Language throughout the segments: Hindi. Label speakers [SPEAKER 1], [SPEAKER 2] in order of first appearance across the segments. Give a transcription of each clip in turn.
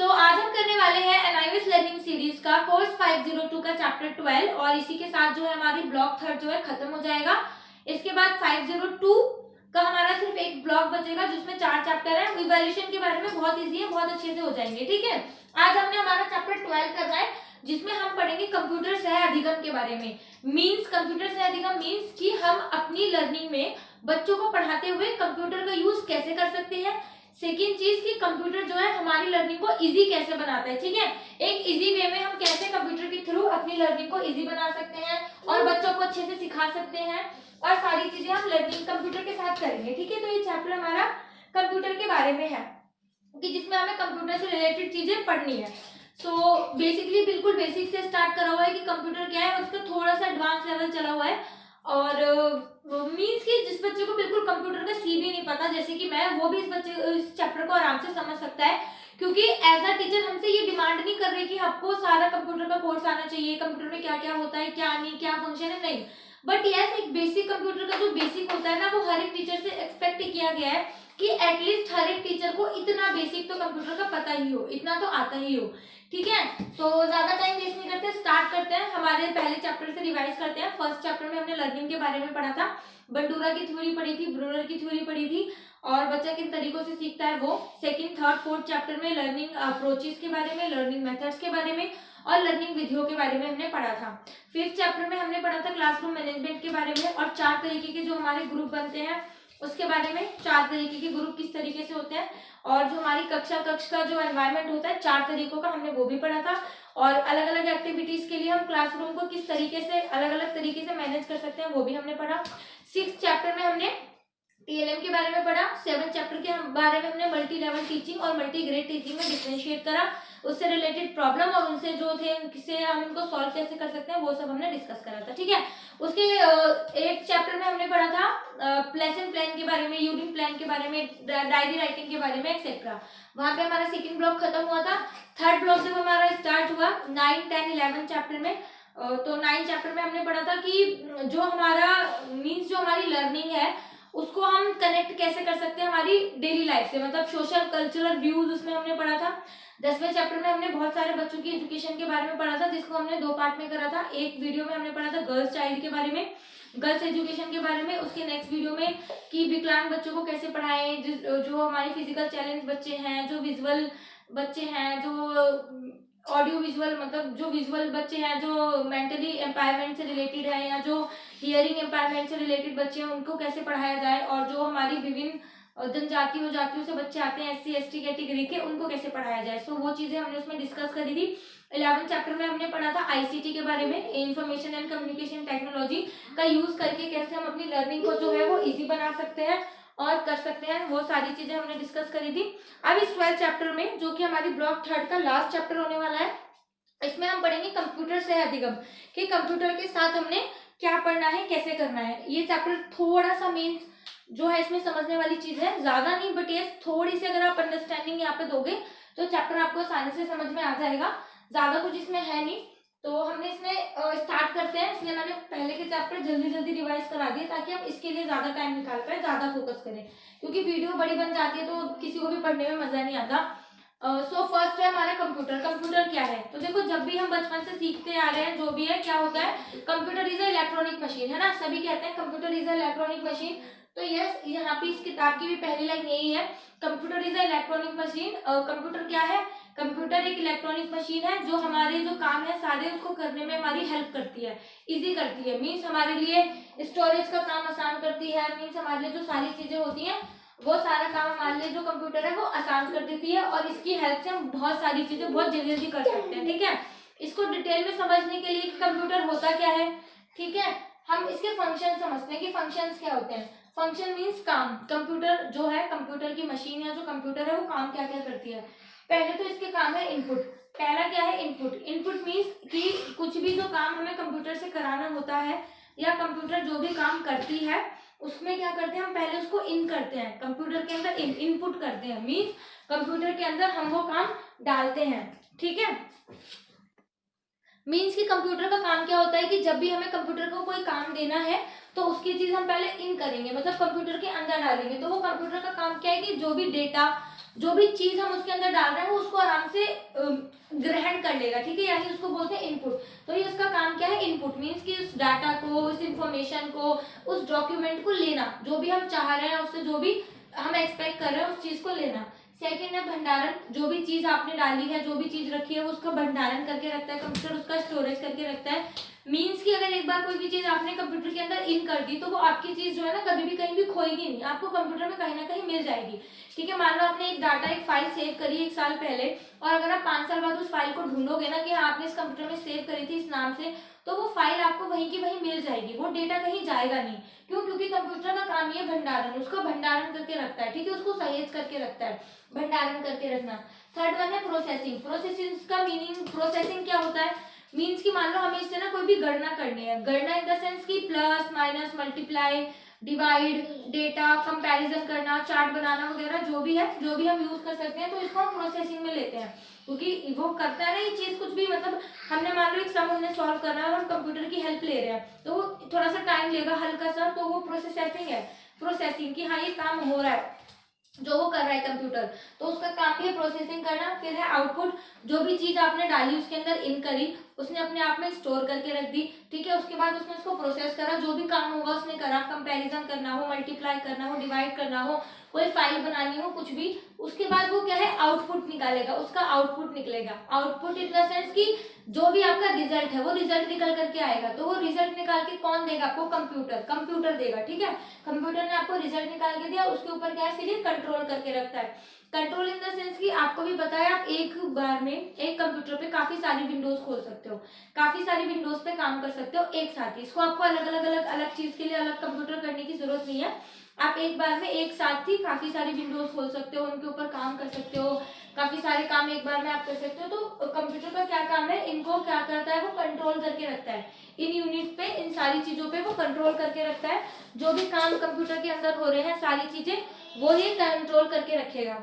[SPEAKER 1] आज हम करने वाले हैं एनआईवीएस लर्निंग सीरीज का कोर्स 502 का चैप्टर 12 और इसी के साथ जो है हमारी ब्लॉक थर्ड जो है खत्म हो जाएगा। इसके बाद 502 का हमारा सिर्फ एक ब्लॉक बचेगा जिसमें 4 चैप्टर है। इवैल्यूएशन के बारे में बहुत इजी है, बहुत अच्छे से हो जाएंगे। ठीक है, आज हमने हमारा चैप्टर 12 करना है जिसमें हम पढ़ेंगे कंप्यूटर सह अधिगम के बारे में। मीन्स कंप्यूटर सह अधिगम मीन्स कि हम अपनी लर्निंग में बच्चों को पढ़ाते हुए कंप्यूटर का यूज कैसे कर सकते हैं। सेकेंड चीज कि कंप्यूटर जो है हमारी लर्निंग को इजी कैसे बनाता है। ठीक है, एक इजी वे में हम कैसे कंप्यूटर के थ्रू अपनी लर्निंग को इजी बना सकते हैं और बच्चों को अच्छे से सिखा सकते हैं, और सारी चीजें हम लर्निंग कंप्यूटर के साथ करेंगे। ठीक है, तो ये चैप्टर हमारा कंप्यूटर के बारे में है कि जिसमें हमें कंप्यूटर से रिलेटेड चीजें पढ़नी है। सो बेसिकली बिल्कुल बेसिक से स्टार्ट करा हुआ है कि कंप्यूटर क्या है, उसका थोड़ा सा एडवांस लेवल चला हुआ है। और मीन्स कि जिस बच्चे को बिल्कुल कंप्यूटर का सी भी नहीं पता, जैसे कि मैं, वो भी इस चैप्टर को आराम से समझ सकता है, क्योंकि एज अ टीचर हमसे ये डिमांड नहीं कर रहे कि आपको सारा कंप्यूटर का कोर्स आना चाहिए, कंप्यूटर में क्या क्या होता है, क्या नहीं, क्या फंक्शन है, नहीं। बट यस, एक बेसिक कंप्यूटर का जो बेसिक होता है ना, वो हर एक टीचर से एक्सपेक्ट किया गया है कि एटलीस्ट हर एक टीचर को इतना बेसिक तो कंप्यूटर का पता ही हो, इतना तो आता ही हो। ठीक है, तो ज्यादा टाइम वेस्ट नहीं करते, स्टार्ट करते हैं। हमारे पहले चैप्टर से रिवाइज करते हैं। फर्स्ट चैप्टर में हमने लर्निंग के बारे में पढ़ा था, बंडूरा की थ्योरी पढ़ी थी, ब्रूनर की थ्योरी पढ़ी थी और बच्चा किन तरीकों से सीखता है वो। सेकंड, थर्ड, फोर्थ चैप्टर में लर्निंग अप्रोचेस के बारे में, लर्निंग मेथड्स के बारे में और लर्निंग विधियों के बारे में हमने पढ़ा था। फिफ्थ चैप्टर में हमने पढ़ा था क्लासरूम मैनेजमेंट के बारे में और 4 तरीके के जो हमारे ग्रुप बनते हैं उसके बारे में। 4 तरीके के ग्रुप किस तरीके से होते हैं, और जो हमारी कक्ष का जो एनवायरनमेंट होता है 4 तरीकों का, हमने वो भी पढ़ा था। और अलग अलग एक्टिविटीज के लिए हम क्लासरूम को किस तरीके से अलग अलग तरीके से मैनेज कर सकते हैं वो भी हमने पढ़ा। 6th चैप्टर में हमने टीएलएम के बारे में पढ़ा। 7th चैप्टर के बारे में हमने मल्टी लेवल टीचिंग और मल्टी ग्रेड टीचिंग में डिफरेंशिएट करा, उससे रिलेटेड प्रॉब्लम और उनसे जो थे किसे हम इनको सॉल्व कैसे कर सकते हैं वो सब हमने डिस्कस करा था। ठीक है, उसके 8th चैप्टर में हमने पढ़ा था लेसन प्लान के बारे में, यूनिट प्लान के बारे में, डायरी राइटिंग के बारे में एक्सेट्रा। वहां पे हमारा सेकंड ब्लॉक खत्म हुआ था। थर्ड ब्लॉक जब हमारा स्टार्ट हुआ 9, 10, 11 चैप्टर में, तो 9 चैप्टर में हमने पढ़ा था कि जो हमारा मीन्स जो हमारी लर्निंग है उसको हम कनेक्ट कैसे कर सकते हैं हमारी डेली लाइफ से, मतलब सोशल कल्चरल व्यूज, उसमें हमने पढ़ा था। 10वें चैप्टर में हमने बहुत सारे बच्चों की एजुकेशन के बारे में पढ़ा था, जिसको हमने 2 पार्ट में करा था। एक वीडियो में हमने पढ़ा था गर्ल्स चाइल्ड के बारे में, गर्ल्स एजुकेशन के बारे में। उसके नेक्स्ट वीडियो में कि विकलांग बच्चों को कैसे पढ़ाएं, जो हमारे फिजिकल चैलेंज बच्चे हैं, जो विजुअल बच्चे हैं, जो ऑडियो विजुअल मतलब जो विजुअल बच्चे हैं, जो मेंटली एम्पावरमेंट से रिलेटेड है या जो हियरिंग एम्पावरमेंट से रिलेटेड बच्चे हैं, उनको कैसे पढ़ाया जाए, और जो हमारी विभिन्न जनजातियों जातियों से बच्चे आते हैं SC ST कैटेगरी के, उनको कैसे पढ़ाया जाए। सो वो चीजें हमने उसमें डिस्कस करी थी। 11th चैप्टर में हमने पढ़ा था ICT के बारे में, इंफॉर्मेशन एंड कम्युनिकेशन टेक्नोलॉजी का यूज करके कैसे हम अपनी लर्निंग को जो है वो इजी बना सकते हैं और कर सकते हैं, वो सारी चीजें हमने डिस्कस करी थी। अब इस 12th चैप्टर में, जो कि हमारी ब्लॉक थर्ड का लास्ट चैप्टर होने वाला है, इसमें हम पढ़ेंगे कंप्यूटर से अधिगम कि कंप्यूटर के साथ हमने क्या पढ़ना है, कैसे करना है। ये चैप्टर थोड़ा सा मीन्स जो है इसमें समझने वाली चीज है, ज्यादा नहीं, बट ये थोड़ी सी अगर आप अंडरस्टैंडिंग यहाँ पे दोगे तो चैप्टर आपको आसानी से समझ में आ जाएगा। ज्यादा कुछ इसमें है नहीं, तो हमने इसमें स्टार्ट करते हैं। इसलिए मैंने पहले के चैप्टर जल्दी जल्दी रिवाइज करा दिए ताकि हम इसके लिए ज्यादा टाइम निकाल पाए, ज्यादा फोकस करें, क्योंकि वीडियो बड़ी बन जाती है तो किसी को भी पढ़ने में मजा नहीं आता। सो फर्स्ट है हमारा कंप्यूटर। कंप्यूटर क्या है, तो देखो जब भी हम बचपन से सीखते आ रहे हैं जो भी है, क्या होता है, कंप्यूटर इज इलेक्ट्रॉनिक मशीन, है ना, सभी कहते हैं कंप्यूटर इज इलेक्ट्रॉनिक मशीन। तो यस, यहाँ पे इस किताब की भी पहली लाइन यही है, computer is electronic machine. Computer क्या है, कंप्यूटर एक इलेक्ट्रॉनिक मशीन है जो हमारे जो काम है सारे उसको करने में हमारी हेल्प करती है, इजी करती है। मीन्स हमारे लिए स्टोरेज का काम आसान करती है, मीन्स हमारे लिए जो सारी चीजें होती हैं वो सारा काम हमारे लिए जो कंप्यूटर है वो आसान कर देती है, और इसकी हेल्प से हम बहुत सारी चीजें बहुत जल्दी जल्दी कर सकते हैं। ठीक है, इसको डिटेल में समझने के लिए कंप्यूटर होता क्या है, ठीक है, हम इसके फंक्शन समझते हैं कि फंक्शंस क्या होते हैं। फंक्शन मीन्स काम। कंप्यूटर जो है, कंप्यूटर की मशीन या जो कंप्यूटर है वो काम क्या क्या करती है। पहले तो इसके काम है इनपुट। पहला क्या है, इनपुट। इनपुट मीन्स कि कुछ भी जो काम हमें कंप्यूटर से कराना होता है या कंप्यूटर जो भी काम करती है उसमें क्या करते हैं, हम पहले उसको इन करते हैं, कंप्यूटर के अंदर इनपुट करते हैं। मीन्स कंप्यूटर के अंदर हम वो काम डालते हैं। ठीक है, मीन्स कि कंप्यूटर का काम क्या होता है कि जब भी हमें कंप्यूटर को कोई काम देना है तो उसकी चीज हम पहले इन करेंगे, मतलब कंप्यूटर के अंदर डालेंगे। तो वो कंप्यूटर का काम क्या है कि जो भी डेटा जो भी चीज हम उसके अंदर डाल रहे हैं वो उसको आराम से ग्रहण कर लेगा, ठीक है, यानी उसको बोलते हैं इनपुट। तो ये उसका काम क्या है, इनपुट मीन्स कि उस डाटा को, उस इंफॉर्मेशन को, उस डॉक्यूमेंट को लेना, जो भी हम चाह रहे हैं उससे, जो भी हम एक्सपेक्ट कर रहे हैं उस चीज को लेना। सेकेंड है भंडारण, जो भी चीज आपने डाली है, जो भी चीज रखी है वो उसका भंडारण करके रखता है कंप्यूटर, उसका स्टोरेज करके रखता है। मीन्स कि अगर एक बार कोई भी चीज आपने कंप्यूटर के अंदर इन कर दी तो वो आपकी चीज जो है ना कभी भी कहीं भी खोएगी नहीं, आपको कंप्यूटर में कहीं ना कहीं मिल जाएगी, ठीक है। मान लो आपने एक डाटा, एक फाइल सेव करी 1 साल पहले, और अगर आप 5 साल बाद उस फाइल को ढूंढोगे ना कि हाँ आपने इस कंप्यूटर में सेव करी थी इस नाम से, तो वो फाइल आपको वहीं की वहीं मिल जाएगी, वो डेटा कहीं जाएगा नहीं। क्यों? क्योंकि कंप्यूटर का काम ये भंडारण, उसका भंडारण करके रखता है, ठीक है, उसको सहेज करके रखता है, भंडारण करके रखना। थर्ड वन है प्रोसेसिंग। प्रोसेसिंग का मीनिंग, प्रोसेसिंग क्या होता है, मीन्स कि मान लो हमें इससे ना कोई भी गणना करनी है, गणना इन द सेंस की plus minus multiply divide, data comparison करना, चार्ट बनाना वगैरह, जो भी है, जो भी हम यूज कर सकते हैं, तो इसको हम प्रोसेसिंग में लेते हैं, क्योंकि वो करता है ना ये चीज कुछ भी, मतलब हमने मान लो एक सम हमने सॉल्व करना है और हम कंप्यूटर की हेल्प ले रहे हैं, तो वो थोड़ा सा टाइम लेगा हल्का सा, तो वो प्रोसेसिंग है, प्रोसेसिंग की हाँ ये काम हो रहा है जो वो कर रहा है कंप्यूटर, तो उसका काम भी है प्रोसेसिंग करना। फिर है आउटपुट, जो भी चीज आपने डाली उसके अंदर इन करी, उसने अपने आप में स्टोर करके रख दी, ठीक है, उसके बाद उसने उसको प्रोसेस करा, जो भी काम होगा उसने करा, कंपैरिजन करना हो, मल्टीप्लाई करना हो, डिवाइड करना हो, कोई फाइल बनानी हो, कुछ भी, उसके बाद वो क्या है आउटपुट निकालेगा, उसका आउटपुट निकलेगा। आउटपुट इन द सेंस की जो भी आपका रिजल्ट है वो रिजल्ट निकल करके आएगा, तो वो रिजल्ट निकाल के कौन देगा आपको, कंप्यूटर, कंप्यूटर देगा, ठीक है। कंप्यूटर ने आपको रिजल्ट निकाल के दिया, उसके ऊपर क्या है सीधे कंट्रोल करके रखता है। कंट्रोल इन द सेंस कि आपको भी पता है आप एक बार में एक कंप्यूटर पे काफी सारी विंडोज खोल सकते हो, काफी सारी विंडोज पे काम कर सकते हो एक साथ ही, इसको आपको अलग अलग अलग अलग चीज के लिए अलग कंप्यूटर करने की जरूरत नहीं है, आप एक बार में एक साथ ही काफी सारी विंडोज खोल सकते हो, उनके ऊपर काम कर सकते हो, काफी सारे काम एक बार में आप कर सकते हो। तो कंप्यूटर का क्या काम है, इनको क्या करता है वो कंट्रोल करके रखता है, इन यूनिट पे, इन सारी चीजों पे वो कंट्रोल करके रखता है, जो भी काम कंप्यूटर के अंदर हो रहे हैं सारी चीजें वो ये कंट्रोल करके रखेगा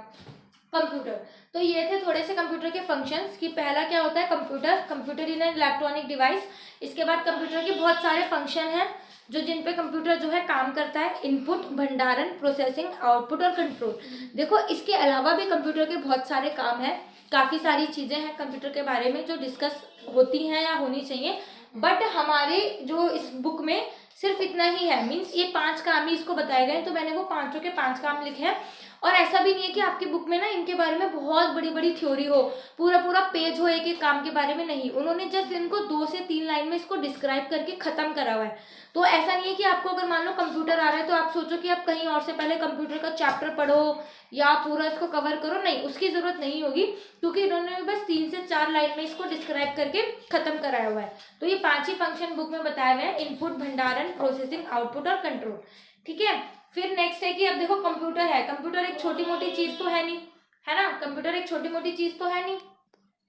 [SPEAKER 1] कंप्यूटर। तो ये थे थोड़े से कंप्यूटर के फंक्शंस कि पहला क्या होता है computer, computer in an electronic device. इसके बाद कंप्यूटर के बहुत सारे फंक्शन हैं जो जिन पे कंप्यूटर जो है काम करता है, इनपुट, भंडारण, प्रोसेसिंग, आउटपुट और कंट्रोल। देखो इसके अलावा भी कंप्यूटर के बहुत सारे काम हैं, काफी सारी चीजें हैं कंप्यूटर के बारे में जो डिस्कस होती हैं या होनी चाहिए, बट हमारे जो इस बुक में सिर्फ इतना ही है, मीन्स ये 5 काम ही इसको बताए गए, तो मैंने वो 5 के 5 काम लिखे हैं। और ऐसा भी नहीं है कि आपकी बुक में ना इनके बारे में बहुत बड़ी बड़ी थ्योरी हो, पूरा पूरा पेज हो एक एक काम के बारे में, नहीं, उन्होंने जस्ट इनको 2 से 3 लाइन में इसको डिस्क्राइब करके खत्म करा हुआ है। तो ऐसा नहीं है कि आपको अगर मान लो कंप्यूटर आ रहा है तो आप सोचो कि आप कहीं और से पहले कंप्यूटर का चैप्टर पढ़ो या पूरा इसको कवर करो, नहीं, उसकी जरूरत नहीं होगी, क्योंकि इन्होंने बस 3 से 4 लाइन में इसको डिस्क्राइब करके खत्म कराया हुआ है। तो ये 5 ही फंक्शन बुक में बताए हुए हैं, इनपुट, भंडारण, प्रोसेसिंग, आउटपुट और कंट्रोल, ठीक है। फिर नेक्स्ट है कि अब देखो कंप्यूटर है, कंप्यूटर एक छोटी मोटी चीज तो है नहीं, है ना, कंप्यूटर एक छोटी मोटी चीज तो है नहीं,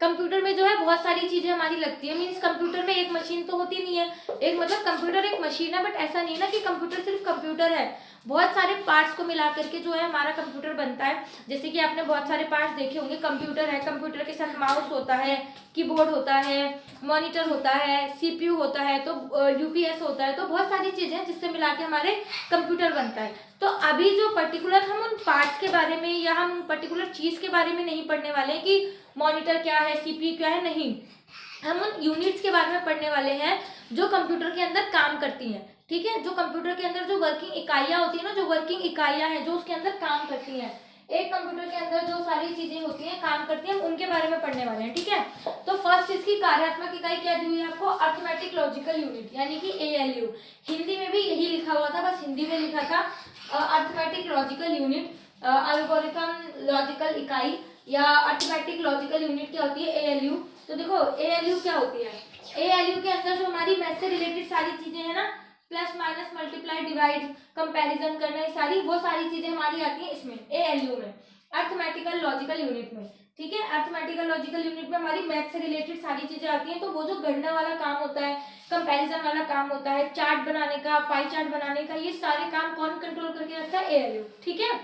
[SPEAKER 1] कंप्यूटर में जो है बहुत सारी चीजें हमारी लगती है, मीन्स कंप्यूटर में एक मशीन तो होती नहीं है, एक मतलब कंप्यूटर एक मशीन है, बट ऐसा नहीं है ना कि कंप्यूटर सिर्फ कंप्यूटर है, बहुत सारे पार्ट्स को मिला करके जो है हमारा कंप्यूटर बनता है। जैसे कि आपने बहुत सारे पार्ट्स देखे होंगे, कंप्यूटर है, कंप्यूटर के साथ माउस होता है, कीबोर्ड होता है, मॉनिटर होता है, सीपीयू होता है, तो यूपीएस होता है, तो बहुत सारी चीजें हैं जिससे मिला के हमारे कंप्यूटर बनता है। तो अभी जो पर्टिकुलर हम उन पार्ट्स के बारे में या हम उन पर्टिकुलर चीज के बारे में नहीं पढ़ने वाले हैं कि मॉनिटर क्या है, सीपीयू क्या है, नहीं, हम उन यूनिट्स के बारे में पढ़ने वाले हैं जो कंप्यूटर के अंदर काम करती हैं, ठीक है, जो कंप्यूटर के अंदर जो वर्किंग इकाइयां होती है ना, जो वर्किंग इकाइयां हैं जो उसके अंदर काम करती हैं, एक कंप्यूटर के अंदर जो सारी चीजें होती हैं काम करती हैं, उनके बारे में पढ़ने वाले हैं, ठीक है। तो फर्स्ट इसकी कार्यात्मक इकाई क्या दी हुई है आपको, अर्थमेटिक लॉजिकल यूनिट यानी कि ALU, हिंदी में भी यही लिखा हुआ था, बस हिंदी में लिखा था arithmetic logical unit, algorithm logical इकाई या अर्थमेटिक लॉजिकल यूनिट क्या होती है, ALU। तो देखो ALU क्या होती है, ALU के अंदर जो हमारी मैथ से रिलेटेड सारी चीजें हैं ना, plus minus multiply divide comparison करना, ये सारी वो सारी चीजें हमारी आती हैं इसमें ALU में, अर्थमेटिकल लॉजिकल यूनिट में, ठीक है। अर्थमेटिकल लॉजिकल यूनिट में हमारी मैथ से रिलेटेड सारी चीजें आती हैं, तो वो जो गणना वाला काम होता है, कंपैरिजन वाला काम होता है, चार्ट बनाने का, पाई चार्ट बनाने का, ये सारे काम कौन कंट्रोल करके रखता है, ALU, ठीक है,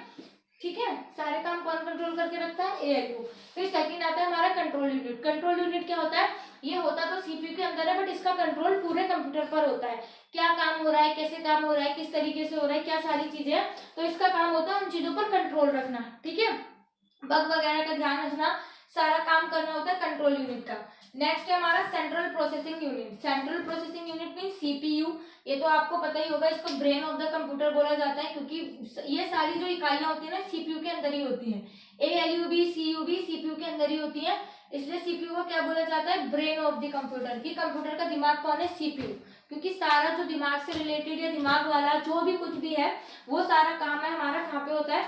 [SPEAKER 1] ठीक है, सारे काम कौन कंट्रोल करके रखता है, ALU। फिर सेकंड आता है हमारा कंट्रोल यूनिट। कंट्रोल यूनिट क्या होता है, ये होता तो सीपीयू के अंदर है, बट इसका कंट्रोल पूरे कंप्यूटर पर होता है, क्या काम हो रहा है, कैसे काम हो रहा है, किस तरीके से हो रहा है, क्या सारी चीजें हैं, तो इसका काम होता है उन चीजों पर कंट्रोल रखना, ठीक है। बग वगैरह का ध्यान रखना, सारा काम करना होता है कंट्रोल यूनिट का। नेक्स्ट है हमारा central processing unit. Central processing unit mean CPU. ये तो आपको पता ही होगा, इसको ब्रेन ऑफ द कंप्यूटर बोला जाता है, क्योंकि ये सारी जो इकाइयां होती है ना सीपीयू के अंदर ही होती हैं। एएलयू भी, सीयू भी सीपीयू के अंदर ही होती है, इसलिए सीपीयू को क्या बोला जाता है, ब्रेन ऑफ द कंप्यूटर। की कंप्यूटर का दिमाग कौन है, सीपीयू। क्योंकि सारा जो दिमाग से रिलेटेड या दिमाग वाला जो भी कुछ भी है वो सारा काम है हमारा कहाँ पे होता है,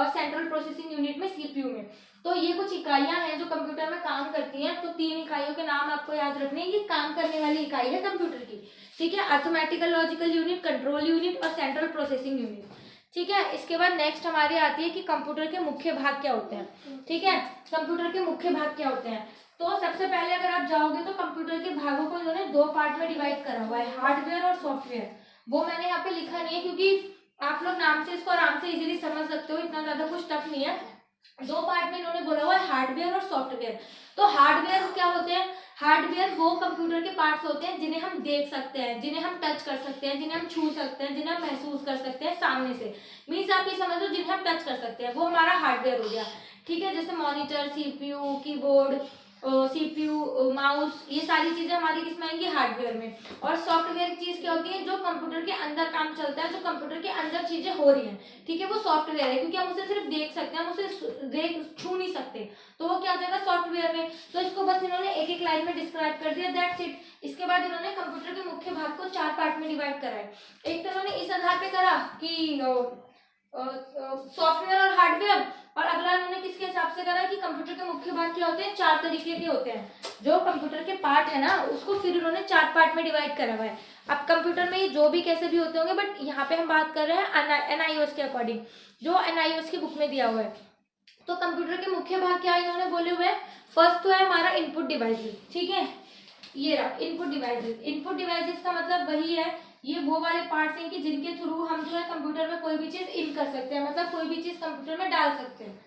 [SPEAKER 1] सेंट्रल प्रोसेसिंग यूनिट में, सीपीयू में। तो ये कुछ इकाइयां हैं जो कंप्यूटर में काम करती हैं। तो 3 इकाइयों के नाम आपको याद रखने हैं, ये काम करने वाली इकाई है कंप्यूटर की, ठीक है। Arithmetical logical unit, control unit और सेंट्रल प्रोसेसिंग यूनिट, ठीक है। इसके बाद नेक्स्ट हमारी आती है कि कंप्यूटर के मुख्य भाग क्या होते हैं, ठीक है। कंप्यूटर के मुख्य भाग क्या होते हैं, तो सबसे पहले अगर आप जाओगे तो कंप्यूटर के भागों को इन्होंने 2 पार्ट में डिवाइड करा हुआ है, हार्डवेयर और सॉफ्टवेयर। वो मैंने यहाँ पे लिखा नहीं है क्योंकि आप लोग नाम से इसको आराम से इजीली समझ सकते हो, इतना ज्यादा कुछ टफ नहीं है। 2 पार्ट में इन्होंने बोला हुआ है, हार्डवेयर और सॉफ्टवेयर। तो हार्डवेयर क्या होते हैं, हार्डवेयर वो कंप्यूटर के पार्ट्स होते हैं जिन्हें हम देख सकते हैं, जिन्हें हम टच कर सकते हैं, जिन्हें हम छू सकते हैं, जिन्हें हम महसूस कर सकते हैं सामने से। मीन्स आप ये समझ लो जिन्हें हम टच कर सकते हैं, वो हमारा हार्डवेयर हो गया, ठीक है। जैसे monitor, CPU, keyboard, CPU, mouse, ये सारी चीजें हमारी किसमें आएंगी, हार्डवेयर में। और सॉफ्टवेयर की चीज क्या होती है, जो कंप्यूटर के अंदर काम चलता है, जो कंप्यूटर के अंदर चीजें हो रही हैं, ठीक है, वो सॉफ्टवेयर है। क्योंकि हम उसे सिर्फ देख सकते हैं, हम उसे छू नहीं सकते, तो वो क्या हो जाएगा, सॉफ्टवेयर में। तो इसको बस इन्होंने एक लाइन में डिस्क्राइब कर दिया, दैट्स इट। इसके बाद इन्होंने कंप्यूटर के मुख्य भाग को 4 पार्ट में डिवाइड करा है। एक तो इन्होंने इस आधार पे करा कि सॉफ्टवेयर और हार्डवेयर, और अगला इन्होंने किसके हिसाब से करा कि कंप्यूटर के मुख्य भाग क्या होते हैं, 4 तरीके के होते हैं। जो कंप्यूटर के पार्ट है ना, उसको फिर उन्होंने 4 पार्ट में डिवाइड करा हुआ है। अब कंप्यूटर में ये जो भी कैसे भी होते होंगे, बट यहाँ पे हम बात कर रहे हैं एनआईओएस के अकॉर्डिंग, जो एनआईओएस की बुक में दिया हुआ है। तो कंप्यूटर के मुख्य भाग क्या इन्होंने बोले हुए हैं, फर्स्ट तो है हमारा इनपुट डिवाइसेस, ठीक है। ये रहा इनपुट डिवाइसेस। इनपुट डिवाइसेस का मतलब वही है, ये वो वाले पार्ट्स हैं कि जिनके थ्रू हम जो है कंप्यूटर में कोई भी चीज इन कर सकते हैं, मतलब कोई भी चीज कंप्यूटर में डाल सकते हैं।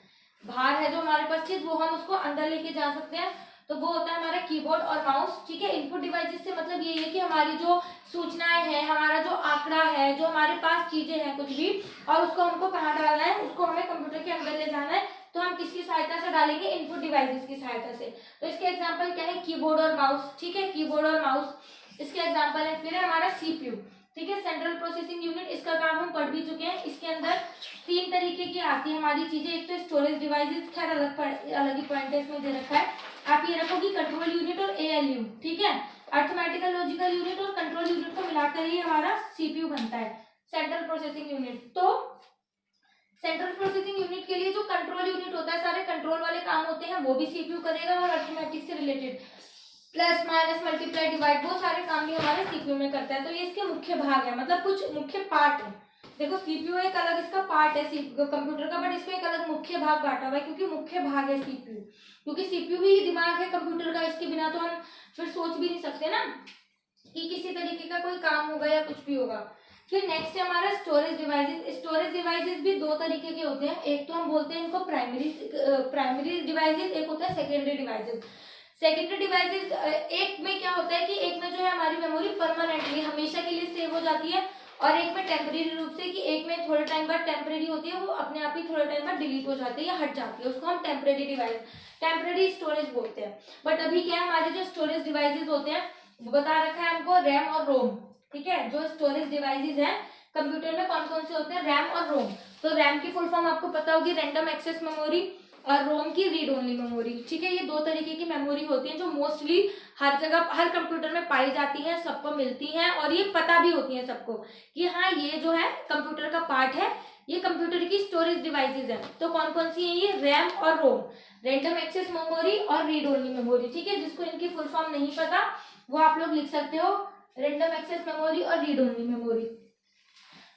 [SPEAKER 1] बाहर है जो हमारे पास चीज, वो हम उसको अंदर लेके जा सकते हैं, तो वो होता है हमारा कीबोर्ड और माउस, ठीक है। इनपुट डिवाइसेस से मतलब ये है कि हमारी जो सूचनाएं हैं, हमारा जो आंकड़ा है, जो हमारे पास चीजें हैं कुछ भी, और उसको हमको कहाँ डालना है, उसको हमें कंप्यूटर के अंदर ले जाना है, तो हम किसकी सहायता से डालेंगे, इनपुट डिवाइसेस की सहायता से। तो इसके एग्जाम्पल क्या है, कीबोर्ड और माउस, ठीक है, कीबोर्ड और माउस इसके एग्जाम्पल है। फिर है हमारा सीपीयू, ठीक है, सेंट्रल प्रोसेसिंग यूनिट, इसका काम हम पढ़ भी चुके हैं। इसके अंदर 3 तरीके की आती है हमारी चीजें। एक तो स्टोरेज डिवाइसेस, खैर अलग ही पॉइंट है इसमें दे रखा है, आप ये रखोगी कंट्रोल यूनिट और एएलयू, ठीक है। अर्थमेटिकल लॉजिकल यूनिट और कंट्रोल यूनिट को मिलाकर ही हमारा सीपीयू बनता है, सेंट्रल प्रोसेसिंग यूनिट। तो सेंट्रल प्रोसेसिंग यूनिट के लिए जो कंट्रोल यूनिट होता है, सारे कंट्रोल वाले काम होते हैं, वो भी सीपीयू करेगा, और अर्थमेटिक से related plus minus multiply divide, वो सारे काम भी हमारे सीपीयू में करता है। तो ये इसके मुख्य भाग है, मतलब कुछ मुख्य पार्ट है। देखो सीपीयू एक अलग इसका पार्ट है कंप्यूटर का, बट इसमें एक अलग मुख्य भाग बांटा हुआ है, क्योंकि मुख्य भाग है सीपीयू, क्योंकि सीपीयू ही दिमाग है कंप्यूटर का। इसके बिना तो हम फिर सोच भी नहीं सकते ना कि किसी तरीके का कोई काम होगा या कुछ भी होगा। फिर नेक्स्ट है हमारा स्टोरेज डिवाइसेस। स्टोरेज डिवाइसेस भी 2 तरीके के होते हैं, एक तो हम बोलते हैं इनको प्राइमरी डिवाइसेस, एक होता है सेकेंडरी डिवाइसेस। सेकेंडरी डिवाइसेस एक में क्या होता है कि एक में जो है हमारी मेमोरी परमानेंटली हमेशा के लिए सेव हो जाती है, और एक में टेम्परेरी रूप से, कि एक में थोड़े टाइम बाद टेम्परेरी होती है, वो अपने आप ही थोड़े टाइम बाद डिलीट हो जाती है या हट जाती है, उसको हम टेम्परेरी डिवाइस, टेम्परेरी स्टोरेज बोलते हैं। बट अभी क्या है, हमारे जो स्टोरेज डिवाइसेस होते हैं, वो बता रखा है हमको रैम और रोम, ठीक है। जो स्टोरेज डिवाइसेस हैं कंप्यूटर में कौन कौन से होते हैं, रैम और रोम। तो रैम की फुल फॉर्म आपको पता होगी, रैंडम एक्सेस मेमोरी, और रोम की रीड ओनली मेमोरी, ठीक है। ये 2 तरीके की मेमोरी होती हैं जो मोस्टली हर जगह हर कंप्यूटर में पाई जाती हैं, सबको मिलती हैं, और ये पता भी होती है सबको कि हाँ ये जो है कंप्यूटर का पार्ट है, ये कंप्यूटर की स्टोरेज डिवाइसेस है। तो कौन कौन सी है ये, रैम और रोम, रैंडम एक्सेस मेमोरी और रीड ओनली मेमोरी, ठीक है। जिसको इनकी फुल फॉर्म नहीं पता वो आप लोग लिख सकते हो, रैंडम एक्सेस मेमोरी और रीड ओनली मेमोरी।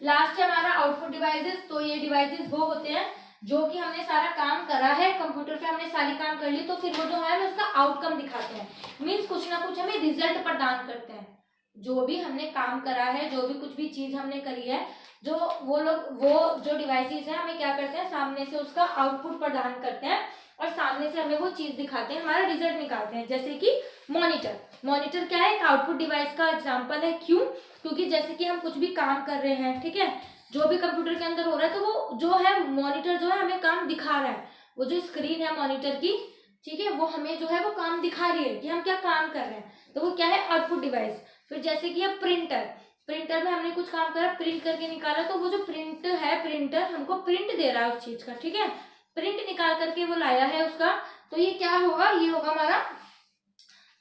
[SPEAKER 1] लास्ट है हमारा आउटपुट डिवाइसेस। तो ये डिवाइसेस वो होते हैं जो कि हमने सारा काम करा है कंप्यूटर पे, हमने सारी काम कर ली, तो फिर वो जो है उसका आउटकम दिखाते हैं, मीन्स कुछ ना कुछ हमें रिजल्ट प्रदान करते हैं। जो भी हमने काम करा है, जो भी कुछ भी चीज हमने करी है, जो वो जो डिवाइसेस है हमें क्या करते हैं, सामने से उसका आउटपुट प्रदान करते हैं, और सामने से हमें वो चीज दिखाते हैं, हमारा रिजल्ट निकालते हैं। जैसे कि मॉनिटर क्या है, एक आउटपुट डिवाइस का एग्जाम्पल है। क्यों, क्योंकि जैसे कि हम कुछ भी काम कर रहे हैं, ठीक है, जो भी कंप्यूटर के अंदर हो रहा है, तो वो जो है मॉनिटर जो है हमें काम दिखा रहा है, वो जो स्क्रीन है मॉनिटर की, ठीक है, वो हमें जो है वो काम दिखा रही है कि हम क्या काम कर रहे हैं, तो वो क्या है, आउटपुट डिवाइस। फिर जैसे कि प्रिंटर, प्रिंटर में हमने कुछ काम करा, प्रिंट करके निकाला, तो वो जो प्रिंट है, प्रिंटर हमको प्रिंट दे रहा है उस चीज का, ठीक है, प्रिंट निकाल करके वो लाया है उसका, तो ये क्या होगा, ये होगा हमारा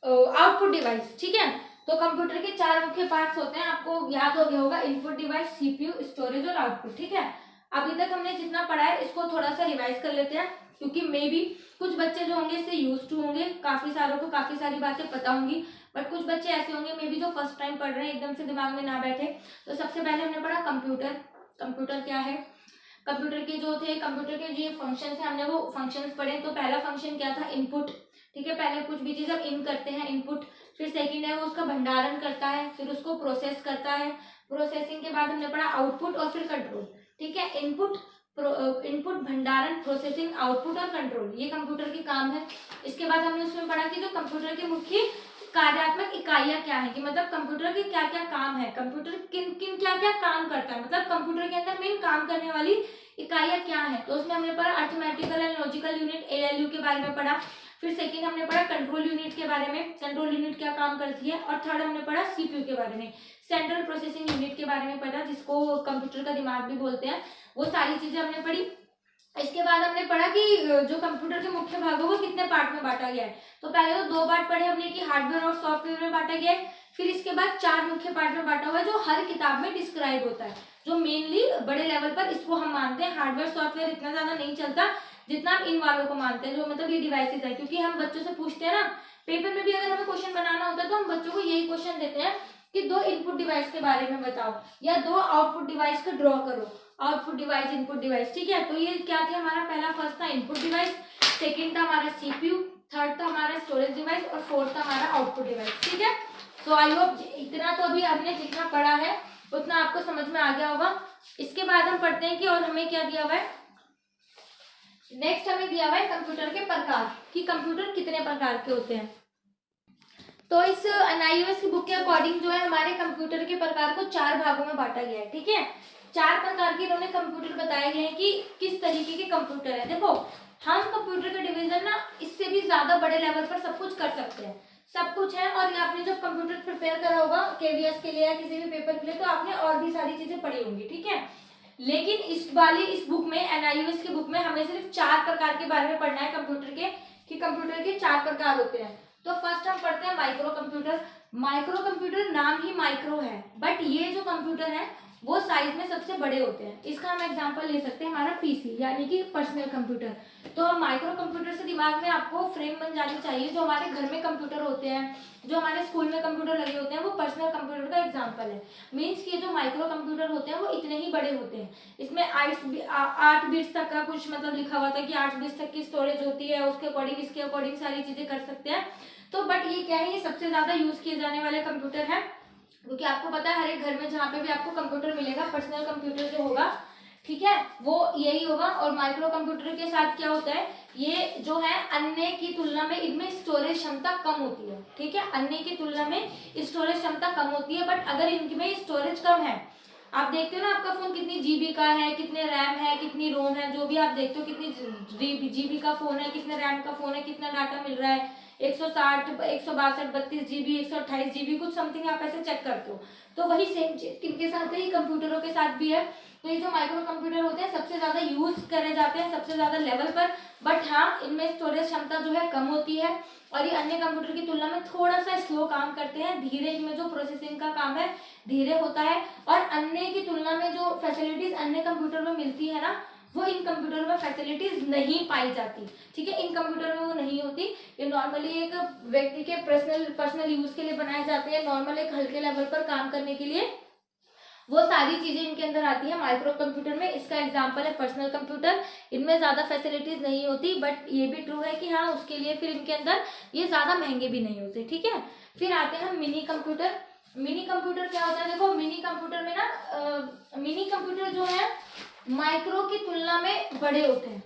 [SPEAKER 1] आउटपुट डिवाइस, ठीक है। तो कंप्यूटर के 4 मुख्य पार्ट्स होते हैं, आपको याद हो गया होगा, इनपुट डिवाइस, सीपीयू, स्टोरेज और आउटपुट, ठीक है। अभी तक हमने जितना पढ़ा है इसको थोड़ा सा रिवाइज कर लेते हैं, क्योंकि मे बी कुछ बच्चे जो होंगे इससे यूज टू होंगे, काफी सारों को काफी सारी बातें पता होंगी, बट कुछ बच्चे ऐसे होंगे मे बी जो फर्स्ट टाइम पढ़ रहे हैं, एकदम से दिमाग में ना बैठे। तो सबसे पहले हमने पढ़ा कंप्यूटर। कंप्यूटर क्या है, कंप्यूटर के जो थे, कंप्यूटर के जो फंक्शंस हैं, हमने वो फंक्शंस पढ़े। तो पहला फंक्शन क्या था, इनपुट, ठीक है, पहले कुछ भी चीज हम इन करते हैं, इनपुट। फिर सेकंड है वो उसका भंडारण करता है, फिर उसको प्रोसेस करता है, प्रोसेसिंग के बाद हमने पढ़ा आउटपुट और फिर कंट्रोल, ठीक है। इनपुट, भंडारण, प्रोसेसिंग, आउटपुट और कंट्रोल, ये कंप्यूटर के काम है। इसके बाद हमने उसमें पढ़ा कि जो कंप्यूटर के मुख्य कार्यात्मक इकाइयां क्या है, कि मतलब कंप्यूटर के क्या क्या काम है, कंप्यूटर किन किन क्या क्या काम करता है, मतलब कंप्यूटर के अंदर मेन काम करने वाली इकाइयां क्या है। तो उसमें हमने पढ़ा arithmetical and logical unit, ALU के बारे में पढ़ा। फिर सेकंड हमने पढ़ा कंट्रोल यूनिट के बारे में, कंट्रोल यूनिट क्या काम करती है। और थर्ड हमने पढ़ा सीपीयू के बारे में, सेंट्रल प्रोसेसिंग यूनिट के बारे में पढ़ा, जिसको कंप्यूटर का दिमाग भी बोलते हैं। वो सारी चीजें हमने पढ़ी। इसके बाद हमने पढ़ा कि जो कंप्यूटर के मुख्य भागों को कितने पार्ट में बांटा गया है। तो पहले तो 2 पार्ट पढ़े हमने कि हार्डवेयर और सॉफ्टवेयर में बांटा गया है। फिर इसके बाद 4 मुख्य पार्ट में बांटा हुआ है, जो हर किताब में डिस्क्राइब होता है, जो मेनली बड़े लेवल पर इसको हम मानते हैं। हार्डवेयर सॉफ्टवेयर इतना ज्यादा नहीं चलता जितना हम इन वालों को मानते हैं, जो मतलब ये डिवाइसेज है। क्योंकि हम बच्चों से पूछते हैं ना, पेपर में भी अगर हमें क्वेश्चन बनाना होता है तो हम बच्चों को यही क्वेश्चन देते हैं कि 2 इनपुट डिवाइस के बारे में बताओ या 2 आउटपुट डिवाइस को ड्रॉ करो, आउटपुट डिवाइस, इनपुट डिवाइस, ठीक है। तो ये क्या थे, हमारा पहला फर्स्ट था इनपुट डिवाइस, सेकंड था हमारा सीपीयू, थर्ड था हमारा स्टोरेज डिवाइस और फोर्थ था हमारा आउटपुट डिवाइस, ठीक है। तो आई होप इतना तो अभी हमने जितना पढ़ा है उतना आपको समझ में आ गया होगा। इसके बाद हम पढ़ते हैं कि और हमें क्या दिया हुआ है, नेक्स्ट हमें दिया हुआ है कंप्यूटर के प्रकार, कि कंप्यूटर कितने प्रकार के होते हैं। तो इस एनआईओएस की बुक के अकॉर्डिंग जो है हमारे कंप्यूटर के प्रकार को 4 भागों में बांटा गया है, ठीक है। 4 प्रकार के इन्होंने कंप्यूटर बताए गए हैं कि किस तरीके के कंप्यूटर है। देखो, हम कंप्यूटर का डिवीजन ना इससे भी ज्यादा बड़े लेवल पर सब कुछ कर सकते हैं, सब कुछ है। और आपने जब कंप्यूटर प्रिपेयर करा होगा केवीएस के लिए या किसी भी पेपर के लिए, तो आपने और भी सारी चीजें पढ़ी होंगी, ठीक है। लेकिन इस बुक में, एनआईओएस की बुक में, हमें सिर्फ 4 प्रकार के बारे में पढ़ना है कंप्यूटर के, कि कंप्यूटर के 4 प्रकार होते हैं। तो फर्स्ट हम पढ़ते हैं माइक्रो कंप्यूटर। माइक्रो कंप्यूटर नाम ही माइक्रो है, बट ये जो कंप्यूटर है वो साइज में सबसे बड़े होते हैं। इसका हम एग्जांपल ले सकते हैं हमारा पीसी, यानी कि पर्सनल कंप्यूटर। तो माइक्रो कंप्यूटर से दिमाग में आपको फ्रेम बन जानी चाहिए, जो हमारे घर में कंप्यूटर होते हैं, जो हमारे स्कूल में कंप्यूटर लगे होते हैं, वो पर्सनल कंप्यूटर का एग्जांपल है। मीन्स कि जो माइक्रो कंप्यूटर होते हैं वो इतने ही बड़े होते हैं। इसमें 8 बिट्स तक का कुछ मतलब लिखा हुआ था कि 8 बिट्स तक की स्टोरेज होती है, उसके अकॉर्डिंग इसके अकॉर्डिंग सारी चीजें कर सकते हैं। तो बट ये क्या है, ये सबसे ज्यादा यूज किए जाने वाले कंप्यूटर है, क्योंकि आपको पता है हर एक घर में जहाँ पे भी आपको कंप्यूटर मिलेगा, पर्सनल कंप्यूटर जो होगा, ठीक है, वो यही होगा। और माइक्रो कंप्यूटर के साथ क्या होता है, ये जो है अन्य की तुलना में इनमें स्टोरेज क्षमता कम होती है, ठीक है, अन्य की तुलना में स्टोरेज क्षमता कम होती है। बट अगर इनमें स्टोरेज कम है, आप देखते हो ना आपका फोन कितनी जीबी का है, कितने रैम है, कितनी रोम है, जो भी आप देखते हो कितनी जीबी का फोन है, कितने रैम का फोन है, कितना डाटा मिल रहा है, 160, 162, 32 जीबी, 128 जीबी, कुछ समथिंग आप ऐसे चेक करते हो। तो वही सेम चीज किनके साथ है, कंप्यूटरों के साथ भी है। तो ये जो माइक्रो कंप्यूटर होते हैं सबसे ज्यादा यूज करे जाते हैं सबसे ज्यादा लेवल पर, बट हाँ इनमें स्टोरेज क्षमता जो है कम होती है और ये अन्य कंप्यूटर की तुलना में थोड़ा सा स्लो काम करते हैं, धीरे, इनमें जो प्रोसेसिंग का काम है धीरे होता है। और अन्य की तुलना में जो फैसिलिटीज अन्य कंप्यूटर में मिलती है ना, वो इन कंप्यूटर में फैसिलिटीज नहीं पाई जाती, ठीक है, इन कंप्यूटर में वो नहीं होती। ये नॉर्मली एक व्यक्ति के पर्सनल यूज के लिए बनाए जाते हैं, नॉर्मल एक हल्के लेवल पर काम करने के लिए, वो सारी चीजें इनके अंदर आती है माइक्रो कंप्यूटर में। इसका एग्जांपल है पर्सनल कंप्यूटर, इनमें ज्यादा फैसिलिटीज नहीं होती, बट ये भी ट्रू है कि हाँ उसके लिए फिर इनके अंदर ये ज्यादा महंगे भी नहीं होते, ठीक है। फिर आते हैं हम मिनी कंप्यूटर। मिनी कंप्यूटर क्या होता है, देखो मिनी कंप्यूटर में ना मिनी कंप्यूटर जो है माइक्रो की तुलना में बड़े होते हैं,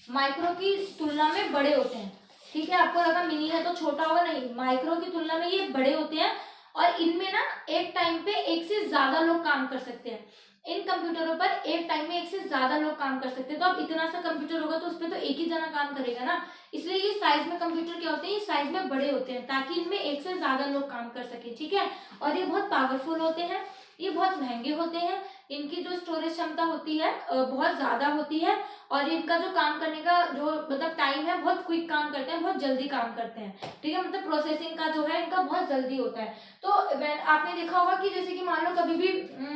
[SPEAKER 1] माइक्रो की तुलना में बड़े होते हैं, ठीक है। आपको लगा मिनी है तो छोटा होगा, नहीं, माइक्रो की तुलना में ये बड़े होते हैं और इनमें ना एक टाइम पे एक से ज्यादा लोग काम कर सकते हैं। इन कंप्यूटरों पर एक टाइम में एक से ज्यादा लोग काम कर सकते हैं। तो अब इतना सा कंप्यूटर होगा तो उसपे तो एक ही जना काम करेगा ना, इसलिए ये साइज में कंप्यूटर क्या होते हैं, ये साइज में बड़े होते हैं ताकि इनमें एक से ज्यादा लोग काम कर सके, ठीक है। और ये बहुत पावरफुल होते हैं, ये बहुत महंगे होते हैं, इनकी जो स्टोरेज क्षमता होती है बहुत ज्यादा होती है, और इनका जो काम करने का जो मतलब टाइम है, बहुत क्विक काम करते हैं, बहुत जल्दी काम करते हैं, ठीक है। मतलब प्रोसेसिंग का जो है इनका बहुत जल्दी होता है। तो आपने देखा होगा कि जैसे कि मान लो कभी भी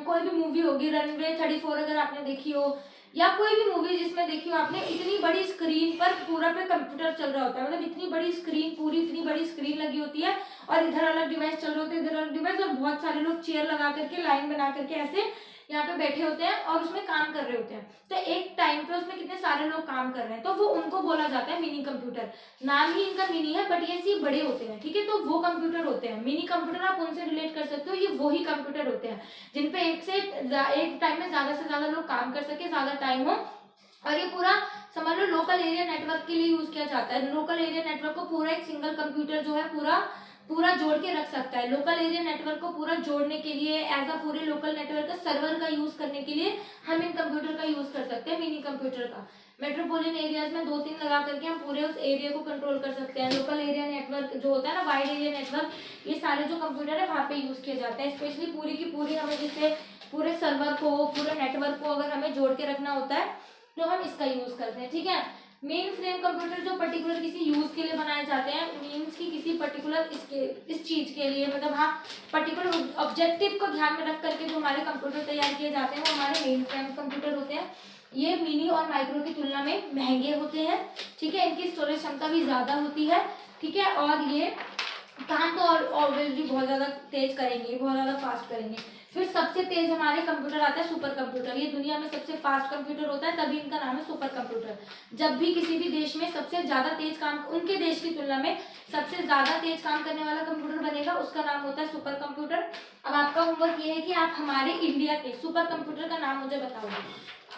[SPEAKER 1] कोई भी मूवी होगी, रनवे 34 अगर आपने देखी हो, या कोई भी मूवी जिसमें देखी हो आपने, इतनी बड़ी स्क्रीन पर पूरा पे कंप्यूटर चल रहा होता है, मतलब इतनी बड़ी स्क्रीन, पूरी इतनी बड़ी स्क्रीन लगी होती है, और इधर अलग डिवाइस चल रहे होते हैं, इधर अलग डिवाइस, और बहुत सारे लोग चेयर लगा करके लाइन बना करके ऐसे यहाँ पे बैठे होते हैं और उसमें काम कर रहे होते हैं। तो एक टाइम पे उसमें कितने सारे लोग काम कर रहे हैं, तो वो उनको बोला जाता है मिनी कंप्यूटर। नाम ही इनका मिनी है, बट ये बड़े होते हैं, ठीक है। तो वो कंप्यूटर होते हैं मिनी कंप्यूटर, आप उनसे रिलेट कर सकते हो, ये वो ही कंप्यूटर होते हैं जिनपे एक टाइम में ज्यादा से ज्यादा लोग काम कर सके, ज्यादा टाइम हो। और ये पूरा समझ लो लोकल एरिया नेटवर्क के लिए यूज किया जाता है। लोकल एरिया नेटवर्क को पूरा एक सिंगल कंप्यूटर जो है पूरा जोड़ के रख सकता है। लोकल एरिया नेटवर्क को पूरा जोड़ने के लिए, एज अ पूरे लोकल नेटवर्क का सर्वर का यूज करने के लिए हम इन कंप्यूटर का यूज कर सकते हैं, मिनी कंप्यूटर का। मेट्रोपोलियन एरियाज में 2-3 लगा करके हम पूरे उस एरिया को कंट्रोल कर सकते हैं। लोकल एरिया नेटवर्क जो होता है ना, वाइड एरिया नेटवर्क, ये सारे जो कंप्यूटर है वहाँ पे यूज किए जाते हैं। स्पेशली पूरी की पूरी हमें जिससे पूरे सर्वर को, पूरे नेटवर्क को अगर हमें जोड़ के रखना होता है तो हम इसका यूज करते हैं, ठीक है। मेन फ्रेम कंप्यूटर जो पर्टिकुलर किसी यूज के लिए बनाए जाते हैं, मीन्स की किसी पर्टिकुलर इस चीज के लिए, मतलब हाँ पर्टिकुलर ऑब्जेक्टिव को ध्यान में रख करके जो हमारे कंप्यूटर तैयार किए जाते हैं वो हमारे मेन फ्रेम कंप्यूटर होते हैं। ये मिनी और माइक्रो की तुलना में महंगे होते हैं, ठीक है। इनकी स्टोरेज क्षमता भी ज्यादा होती है, ठीक है। और ये काम तो ऑब्वियसली बहुत ज्यादा तेज करेंगे, बहुत ज्यादा फास्ट करेंगे। फिर सबसे तेज हमारे कंप्यूटर आता है सुपर कंप्यूटर। ये दुनिया में सबसे फास्ट कंप्यूटर होता है, तभी इनका नाम है सुपर कंप्यूटर। जब भी किसी भी देश में सबसे ज्यादा तेज काम, उनके देश की तुलना में सबसे ज्यादा तेज काम करने वाला कंप्यूटर बनेगा, उसका नाम होता है सुपर कंप्यूटर। अब आपका होमवर्क ये है कि आप हमारे इंडिया के सुपर कंप्यूटर का नाम मुझे बताओगे।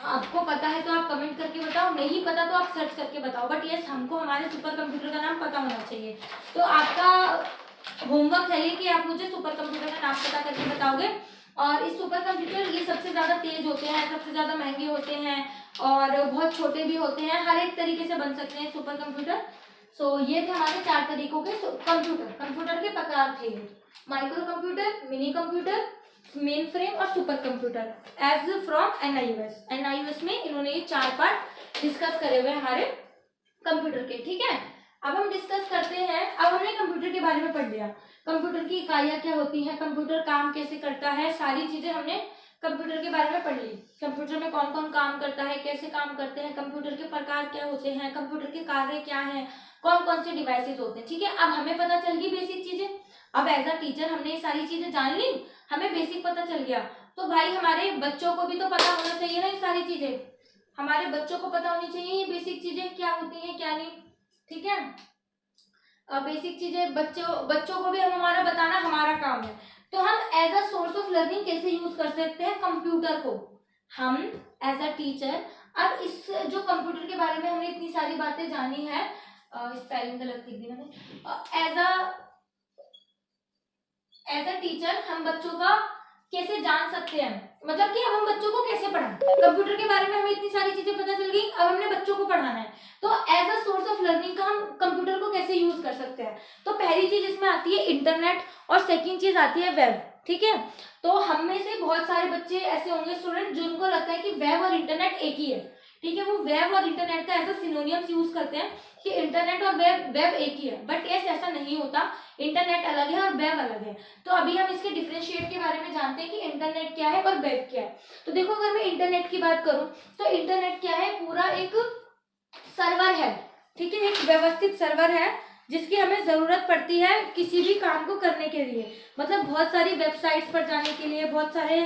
[SPEAKER 1] आपको पता है तो आप कमेंट करके बताओ, नहीं पता तो आप सर्च करके बताओ, बट यस हमको हमारे सुपर कंप्यूटर का नाम पता होना चाहिए। तो आपका होमवर्क है ये कि आप मुझे सुपर कंप्यूटर का नाम पता करके बताओगे। और इस सुपर कंप्यूटर ये सबसे ज्यादा तेज होते हैं, सबसे ज्यादा महंगे होते हैं, और बहुत छोटे भी होते हैं, हर एक तरीके से बन सकते हैं सुपर कंप्यूटर। सो ये थे हमारे 4 तरीकों के कंप्यूटर के प्रकार थे। Micro computer, mini computer, main frame और super computer as from NIUS में इन्होंने ये 4 पार्ट डिस्कस करे हुए हमारे कंप्यूटर के, ठीक है। अब हम डिस्कस करते हैं, अब हमने कंप्यूटर के बारे में पढ़ लिया, कंप्यूटर की इकाइयाँ क्या होती हैं, कंप्यूटर काम कैसे करता है, सारी चीजें हमने कंप्यूटर के बारे में पढ़ ली। कंप्यूटर में कौन कौन काम करता है, कैसे काम करते हैं, कंप्यूटर के प्रकार क्या होते हैं, कंप्यूटर के कार्य क्या हैं, कौन कौन से डिवाइसेस होते हैं, ठीक है। अब हमें पता चल गई बेसिक चीजें। अब एज अ टीचर हमने ये सारी चीजें जान ली, हमें बेसिक पता चल गया, तो भाई हमारे बच्चों को भी तो पता होना चाहिए ना ये सारी चीजें। हमारे बच्चों को पता होनी चाहिए ये बेसिक चीजें क्या होती हैं क्या नहीं, ठीक है। बेसिक चीजें बच्चों को भी हमारा बताना हमारा काम है। तो हम as a source of learning कैसे यूज कर सकते हैं कंप्यूटर को, हम एज अ टीचर। अब इस जो कंप्यूटर के बारे में हमने इतनी सारी बातें जानी है, स्पेलिंग गलत लिख दी मैंने, एज अ टीचर हम बच्चों का कैसे जान सकते हैं, मतलब कि अब हम बच्चों को कैसे पढ़ाएं। कंप्यूटर के बारे में हमें इतनी सारी चीजें पता चल गई, अब हमने बच्चों को पढ़ाना है, तो as a source of learning का हम कंप्यूटर को कैसे यूज कर सकते हैं। तो पहली चीज इसमें आती है इंटरनेट, और सेकंड चीज आती है वेब, ठीक है। तो हम में से बहुत सारे बच्चे ऐसे होंगे स्टूडेंट जिनको लगता है कि वेब और इंटरनेट एक ही है, ठीक है। वो वेब और इंटरनेट का एज अ सिनोनिम्स यूज करते हैं कि इंटरनेट और वेब एक ही है, बट ऐसा नहीं होता, इंटरनेट अलग है और वेब अलग है। तो अभी हम इसके डिफरेंशिएट के बारे में जानते हैं कि इंटरनेट क्या है और वेब क्या है। तो देखो अगर मैं इंटरनेट की बात करूं तो इंटरनेट क्या है, पूरा एक सर्वर है, ठीक है, एक व्यवस्थित सर्वर है जिसकी हमें जरूरत पड़ती है किसी भी काम को करने के लिए। मतलब बहुत सारी वेबसाइट्स पर जाने के लिए, बहुत सारे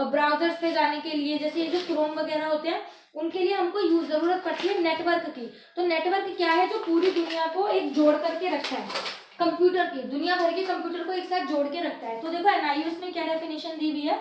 [SPEAKER 1] ब्राउजर्स पे जाने के लिए, जैसे ये जो क्रोम वगैरह होते हैं उनके लिए हमको जरूरत पड़ती है नेटवर्क की। तो नेटवर्क क्या है, जो पूरी दुनिया को एक जोड़ करके रखता है, कंप्यूटर की, दुनिया भर के कंप्यूटर को एक साथ जोड़ के रखता है। तो देखो एनआईयूएस में क्या डेफिनेशन दी हुई है,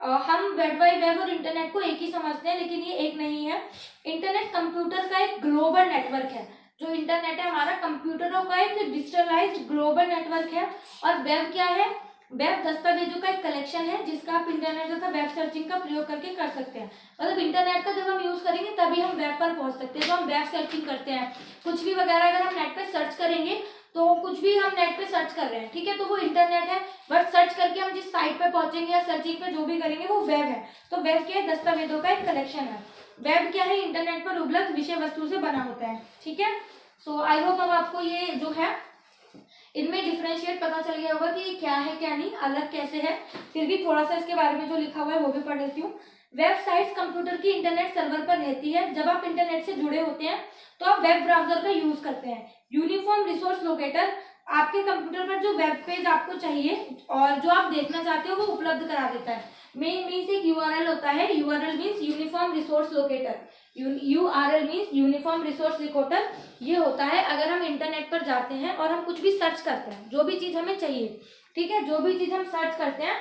[SPEAKER 1] हम वर्ल्ड वाइड वेब और इंटरनेट को एक ही समझते हैं, लेकिन ये एक नहीं है। इंटरनेट कंप्यूटर का एक ग्लोबल नेटवर्क है। जो इंटरनेट है हमारा कंप्यूटरों का एक डिजिटलाइज्ड ग्लोबल नेटवर्क है। और वेब क्या है, वेब दस्तावेजों का एक कलेक्शन है जिसका आप इंटरनेट तथा वेब सर्चिंग का प्रयोग करके कर सकते हैं। मतलब इंटरनेट का जब हम यूज करेंगे तभी हम वेब पर पहुंच सकते हैं। जो हम वेब सर्चिंग करते हैं, कुछ भी वगैरह अगर हम नेट पे सर्च करेंगे तो कुछ भी हम नेट पे सर्च कर रहे हैं, ठीक है, तो वो इंटरनेट है, बट सर्च करके हम जिस साइट पे पहुंचेंगे या सर्चिंग पे जो भी करेंगे वो वेब है। तो वेब क्या है? दस्तावेजों का एक कलेक्शन है। वेब क्या है? इंटरनेट पर उपलब्ध विषय वस्तु से बना होता है, ठीक है। सो आई होप अब आपको ये जो है इनमें डिफरेंशिएट पता चल गया होगा कि ये क्या है क्या नहीं, अलग कैसे है। फिर भी थोड़ा सा इसके बारे में जो लिखा हुआ है वो भी पढ़ लेती हूँ। वेबसाइट्स कंप्यूटर की इंटरनेट सर्वर पर रहती है। जब आप इंटरनेट से जुड़े होते हैं तो आप वेब ब्राउजर का यूज करते हैं। यूनिफॉर्म रिसोर्स लोकेटर आपके कंप्यूटर पर जो वेब पेज आपको चाहिए और जो आप देखना चाहते हो वो उपलब्ध करा देता है। मेन मीन्स एक यूआरएल होता है, URL means uniform resource locator, URL means uniform resource locator. ये होता है अगर हम इंटरनेट पर जाते हैं और हम कुछ भी सर्च करते हैं, जो भी चीज हमें चाहिए, ठीक है, जो भी चीज हम सर्च करते हैं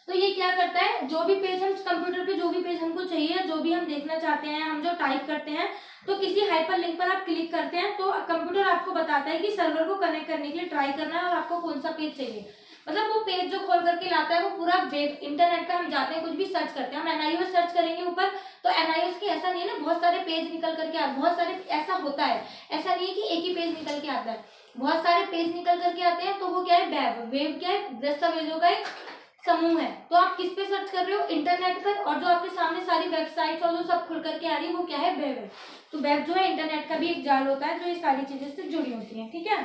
[SPEAKER 1] तो ये क्या करता है, जो भी पेज हम कंप्यूटर पे जो भी पेज हमको चाहिए, जो भी हम देखना चाहते हैं, हम जो टाइप करते हैं, तो किसी हाइपर लिंक पर आप क्लिक करते हैं तो कंप्यूटर आपको बताता है कि सर्वर को कनेक्ट करने के लिए ट्राई करना है और आपको कौन सा पेज चाहिए। मतलब वो पेज जो खोल करके लाता है वो पूरा वेब इंटरनेट पे हम जाते हैं, कुछ भी सर्च करते हैं, हम एनआईओ सर्च करेंगे ऊपर, तो एनआईओ की ऐसा नहीं है ना बहुत सारे पेज निकल करके बहुत सारे ऐसा होता है, ऐसा नहीं है कि एक ही पेज निकल के आता है, बहुत सारे पेज निकल करके आते हैं। तो वो क्या है? वेब। वेब क्या है? दस्तावेजों का एक समूह है। तो आप किस पे सर्च कर रहे हो? इंटरनेट पर, और जो आपके सामने सारी वेबसाइट्स और जो सब खुल करके आ रही है वो क्या है? वेब है। तो वेब जो है इंटरनेट का भी एक जाल होता है जो ये सारी चीजें से जुड़ी होती हैं, ठीक है।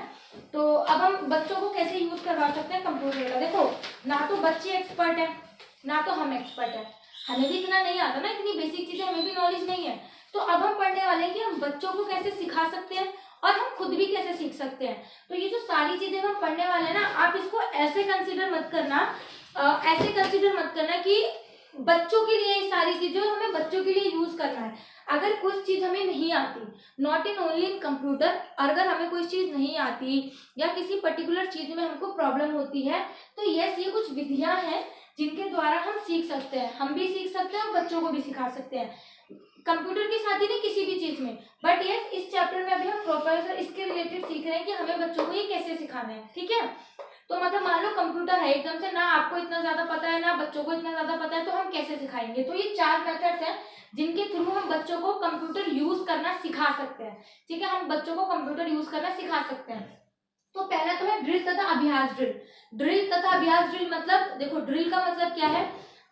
[SPEAKER 1] तो अब हम बच्चों को कैसे यूज करवा सकते हैं कंप्यूटर का? देखो, ना तो बच्चे एक्सपर्ट है ना तो हम एक्सपर्ट है, हमें भी इतना नहीं आता ना, इतनी बेसिक चीजें हमें भी नॉलेज नहीं है। तो अब हम पढ़ने वाले हैं कि हम बच्चों को कैसे सिखा सकते हैं और हम खुद भी कैसे सीख सकते हैं। तो ये जो सारी चीजें हम पढ़ने वाले हैं ना, आप इसको ऐसे कंसिडर मत करना, ऐसे कंसिडर मत करना कि बच्चों के लिए ये सारी चीजें हमें बच्चों के लिए यूज करना है। अगर कुछ चीज हमें नहीं आती, not in only in computer, अगर हमें कोई चीज नहीं आती या किसी पर्टिकुलर चीज में हमको प्रॉब्लम होती है, तो यस, ये कुछ विधियां हैं जिनके द्वारा हम सीख सकते हैं, हम भी सीख सकते हैं और बच्चों को भी सिखा सकते हैं, कंप्यूटर के साथ ही नहीं, किसी भी चीज में। बट यस, इस चैप्टर में अभी हम प्रोफेसर इसके रिलेटेड सीख रहे हैं कि हमें बच्चों को ये कैसे सिखाना है, ठीक है। तो मतलब मान लो कंप्यूटर है, एकदम से ना आपको इतना ज्यादा पता है ना बच्चों को इतना ज्यादा पता है, तो हम कैसे सिखाएंगे? तो ये 4 मेथड्स हैं जिनके थ्रू हम बच्चों को कंप्यूटर यूज करना सिखा सकते हैं, ठीक है, हम बच्चों को कंप्यूटर यूज करना सिखा सकते हैं। तो पहला तो है ड्रिल तथा अभ्यास ड्रिल। ड्रिल तथा अभ्यास ड्रिल मतलब, देखो ड्रिल का मतलब क्या है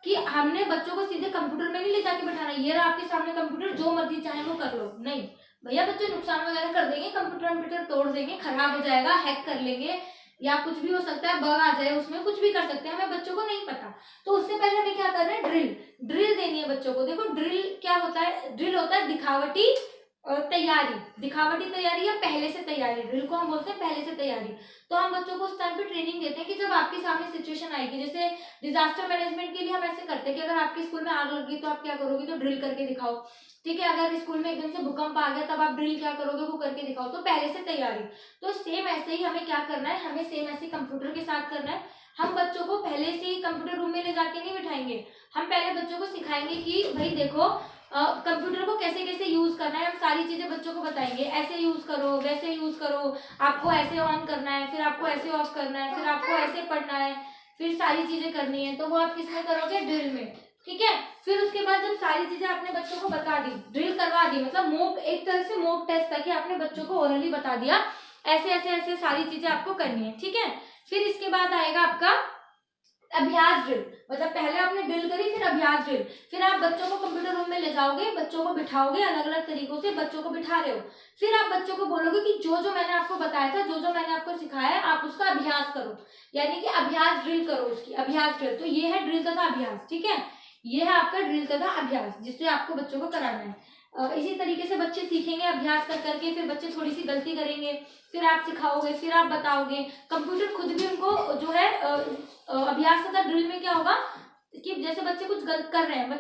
[SPEAKER 1] कि हमने बच्चों को सीधे कंप्यूटर में नहीं ले जाके बैठाना, ये रहा आपके सामने कंप्यूटर, जो मर्जी चाहे वो कर लो, नहीं भैया, बच्चे नुकसान वगैरह कर देंगे, कंप्यूटर तोड़ देंगे, खराब हो जाएगा, हैक कर लेंगे, या कुछ भी हो सकता है, बग आ जाए उसमें, कुछ भी कर सकते हैं, हमें बच्चों को नहीं पता। तो उससे पहले हमें क्या करना है? ड्रिल देनी है बच्चों को। देखो ड्रिल क्या होता है? ड्रिल होता है दिखावटी तैयारी, दिखावटी तैयारी या पहले से तैयारी, ड्रिल को हम बोलते हैं पहले से तैयारी। तो हम बच्चों को उस टाइम पे ट्रेनिंग देते हैं कि जब आपके सामने सिचुएशन आएगी, जैसे डिजास्टर मैनेजमेंट के लिए हम ऐसे करते हैं कि अगर आपके स्कूल में आग लग गई तो आप क्या करोगे? तो ड्रिल करके दिखाओ, ठीक है। अगर स्कूल में एकदम से भूकंप आ गया तब आप ड्रिल क्या करोगे? वो करके दिखाओ। तो पहले से तैयारी। तो सेम ऐसे ही हमें क्या करना है? हमें सेम ऐसे कंप्यूटर के साथ करना है। हम बच्चों को पहले से ही कंप्यूटर रूम में ले जाके नहीं बिठाएंगे, हम पहले बच्चों को सिखाएंगे कि भाई देखो कंप्यूटर को कैसे कैसे यूज करना है, हम सारी चीजें बच्चों को बताएंगे, ऐसे यूज करो, वैसे यूज करो, आपको ऐसे ऑन करना है, फिर आपको ऐसे ऑफ करना है, फिर आपको ऐसे पढ़ना है, फिर सारी चीजें करनी है। तो वो आप किसमें करोगे? ड्रिल में, ठीक है। फिर उसके बाद जब सारी चीजें आपने बच्चों को बता दी, ड्रिल करवा दी, मतलब मॉक, एक तरह से मॉक टेस्ट था कि आपने बच्चों को ओरली बता दिया ऐसे ऐसे ऐसे सारी चीजें आपको करनी है, ठीक है। फिर इसके बाद आएगा आपका अभ्यास ड्रिल, मतलब पहले आपने ड्रिल करी, फिर अभ्यास ड्रिल। फिर आप बच्चों को कंप्यूटर रूम में ले जाओगे, बच्चों को बिठाओगे, अलग अलग तरीकों से बच्चों को बिठा रहे हो। फिर आप बच्चों को बोलोगे कि जो जो मैंने आपको बताया था, जो जो मैंने आपको सिखाया है, आप उसका अभ्यास करो, यानी कि अभ्यास ड्रिल करो, उसकी अभ्यास ड्रिल। तो ये है ड्रिल तथा अभ्यास, ठीक है। ये है आपका ड्रिल तथा अभ्यास, जिससे आपको बच्चों को कराना है। इसी तरीके से बच्चे सीखेंगे अभ्यास कर करके, फिर बच्चे थोड़ी सी गलती करेंगे, फिर आप सिखाओगे, फिर आप बताओगे, कंप्यूटर खुद भी उनको जो है अभ्यास तथा ड्रिल में क्या होगा कि जैसे बच्चे कुछ गलत कर रहे हैं,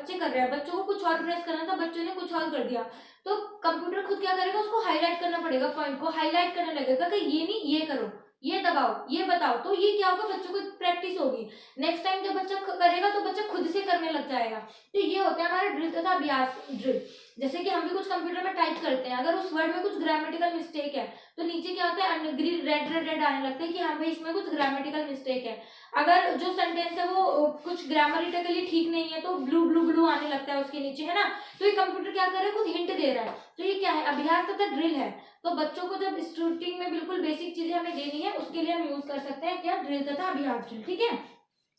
[SPEAKER 1] बच्चों को कुछ और प्रेस करना था, बच्चों ने कुछ और कर दिया, तो कंप्यूटर खुद क्या करेगा? उसको हाईलाइट करना पड़ेगा, पॉइंट को हाईलाइट करने लगेगा कि ये नहीं, ये करो, ये दबाओ, ये बताओ। तो ये क्या होगा? बच्चों को प्रैक्टिस होगी, नेक्स्ट टाइम जब बच्चा करेगा तो बच्चा खुद से करने लग जाएगा। तो ये होता है हमारा ड्रिल तथा अभ्यास ड्रिल। जैसे कि हम भी कुछ कंप्यूटर में टाइप करते हैं, अगर उस वर्ड में कुछ ग्रामेटिकल मिस्टेक है तो नीचे क्या होता है, ग्रीन रेड रेड रेड आने लगता है कि हाँ भाई इसमें कुछ ग्रामेटिकल मिस्टेक है। अगर जो सेंटेंस है वो कुछ ग्रामेटिकली ठीक नहीं है तो ब्लू ब्लू ब्लू आने लगता है उसके नीचे, है ना। तो ये कंप्यूटर क्या कर रहा है, कुछ हिंट दे रहा है। तो ये क्या है, अभ्यास तथा ड्रिल है। तो बच्चों को जब स्टूडिंग में बिल्कुल बेसिक चीजें हमें देनी है, उसके लिए हम यूज कर सकते हैं क्या, ड्रिल तथा अभ्यास ड्रिल। ठीक है,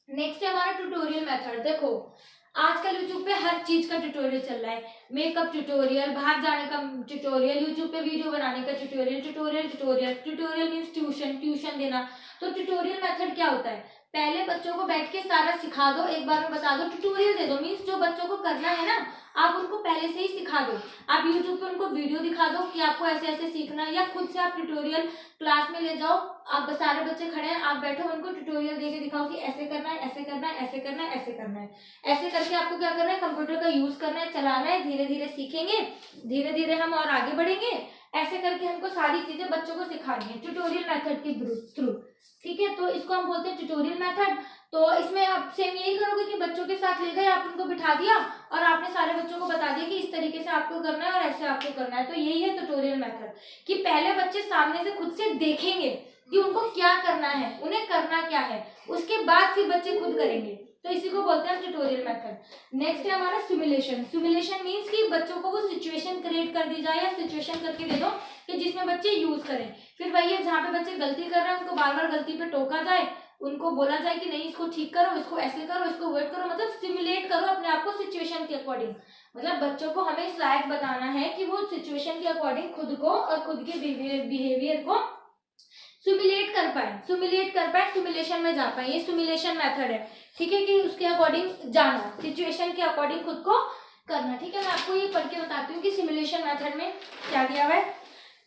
[SPEAKER 1] नेक्स्ट है हमारा ट्यूटोरियल मेथड। देखो आजकल यूट्यूब पे हर चीज का ट्यूटोरियल चल रहा है, मेकअप ट्यूटोरियल, बाहर जाने का ट्यूटोरियल, यूट्यूब पे वीडियो बनाने का ट्यूटोरियल, ट्यूटोरियल मीन्स ट्यूशन देना। तो ट्यूटोरियल मेथड क्या होता है, पहले बच्चों को बैठ के सारा सिखा दो, एक बार में बता दो, ट्यूटोरियल दे दो। मीन्स जो बच्चों को करना है ना आप उनको पहले से ही सिखा दो। आप यूट्यूब पे उनको वीडियो दिखा दो कि आपको ऐसे ऐसे सीखना है, या खुद से आप ट्यूटोरियल क्लास में ले जाओ, आप सारे बच्चे खड़े हैं, आप बैठो, उनको ट्यूटोरियल देके दिखाओ कि ऐसे करना है, ऐसे करना है, ऐसे करना है, ऐसे करना है। ऐसे करके आपको क्या करना है, कंप्यूटर का यूज करना है, चलाना है, धीरे धीरे सीखेंगे, धीरे धीरे हम और आगे बढ़ेंगे। ऐसे करके हमको सारी चीजें बच्चों को सिखानी है ट्यूटोरियल मेथड के थ्रू। ठीक है, तो इसको हम बोलते हैं ट्यूटोरियल मेथड। तो इसमें आप सेम यही करोगे कि बच्चों के साथ ले गए, आप उनको बिठा दिया और आपने सारे बच्चों को बता दिया कि इस तरीके से आपको करना है और ऐसे आपको करना है। तो यही है ट्यूटोरियल मेथड, कि पहले बच्चे सामने से खुद से देखेंगे कि उनको क्या करना है, उन्हें करना क्या है, उसके बाद फिर बच्चे खुद करेंगे। तो इसी को बोलते हैं ट्यूटोरियल मेथड। नेक्स्ट है हमारा सिमुलेशन। सिमुलेशन मीन्स कि बच्चों को वो सिचुएशन क्रिएट कर दी जाए या सिचुएशन करके दे दो कि जिसमें बच्चे यूज करें। फिर वही है, जहाँ पे बच्चे गलती कर रहे हैं उनको बार बार गलती पे टोका जाए, उनको बोला जाए कि नहीं इसको ठीक करो, इसको ऐसे करो, इसको वेट करो, मतलब सिमुलेट करो अपने आप को सिचुएशन के अकॉर्डिंग। मतलब बच्चों को हमें इस लायक बताना है कि वो सिचुएशन के अकॉर्डिंग खुद को और खुद के बिहेवियर को सिमुलेट कर पाए, सिमुलेशन में जा पाए। ये सिमुलेशन मेथड है। ठीक है, कि उसके अकॉर्डिंग जाना, सिचुएशन के अकॉर्डिंग खुद को करना। ठीक है, मैं आपको ये पढ़ के बताती हूँ कि सिमुलेशन मेथड में क्या दिया हुआ है।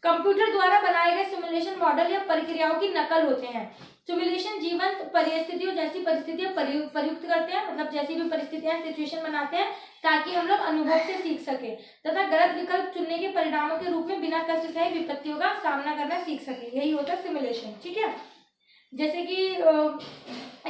[SPEAKER 1] कंप्यूटर द्वारा बनाए गए सिमुलेशन मॉडल या प्रक्रियाओं की नकल होते हैं। सिमुलेशन जीवंत परिस्थितियों जैसी परिस्थितियां प्रयुक्त करते हैं, मतलब जैसी भी परिस्थितियां सिचुएशन बनाते हैं ताकि हम लोग अनुभव से सीख सके तथा गलत विकल्प चुनने के परिणामों के रूप में बिना कष्ट सहे विपत्तियों का सामना करना सीख सके। यही होता है सिमुलेशन। ठीक है, जैसे कि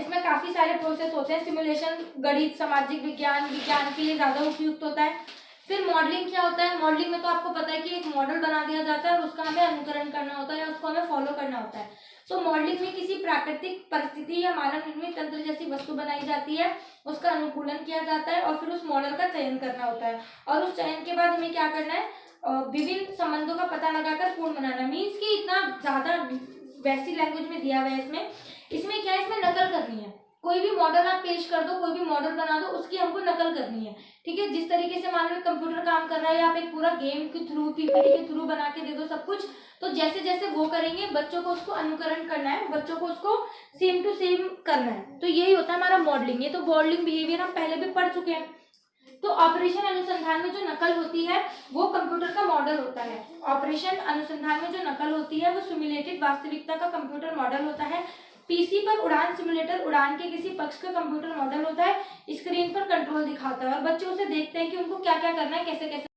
[SPEAKER 1] इसमें काफी सारे प्रोसेस होते हैं। सिमुलेशन गणित, सामाजिक विज्ञान के लिए ज्यादा उपयुक्त होता है। फिर मॉडलिंग क्या होता है, मॉडलिंग में तो आपको पता है कि एक मॉडल बना दिया जाता है और उसका हमें अनुकरण करना होता है या उसको हमें फॉलो करना होता है। तो मॉडलिंग में किसी प्राकृतिक परिस्थिति या मानव निर्मित तंत्र जैसी वस्तु बनाई जाती है, उसका अनुकूलन किया जाता है और फिर उस मॉडल का चयन करना होता है। और उस चयन के बाद हमें क्या करना है, विभिन्न संबंधों का पता लगाकर पूर्ण बनाना। मीन्स कि इतना ज्यादा वैसी लैंग्वेज में दिया हुआ है इसमें क्या है, इसमें नकल करनी है। कोई भी मॉडल आप पेश कर दो, कोई भी मॉडल बना दो, उसकी हमको नकल करनी है। ठीक है, जिस तरीके से मान लो कंप्यूटर काम कर रहा है, आप एक पूरा गेम के थ्रू, पीपीटी के थ्रू बना के दे दो सब कुछ, तो जैसे जैसे वो करेंगे बच्चों को उसको अनुकरण करना है, बच्चों को उसको सेम टू सेम करना है। तो यही होता है हमारा मॉडलिंग। ये तो मॉडलिंग बिहेवियर हम पहले भी पढ़ चुके हैं। तो ऑपरेशन अनुसंधान में जो नकल होती है वो कंप्यूटर का मॉडल होता है। ऑपरेशन अनुसंधान में जो नकल होती है वो सिमुलेटेड वास्तविकता का कंप्यूटर मॉडल होता है। पीसी पर उड़ान सिमुलेटर उड़ान के किसी पक्ष का कंप्यूटर मॉडल होता है। स्क्रीन पर कंट्रोल दिखाता है और बच्चे उसे देखते हैं कि उनको क्या क्या करना है, कैसे कैसे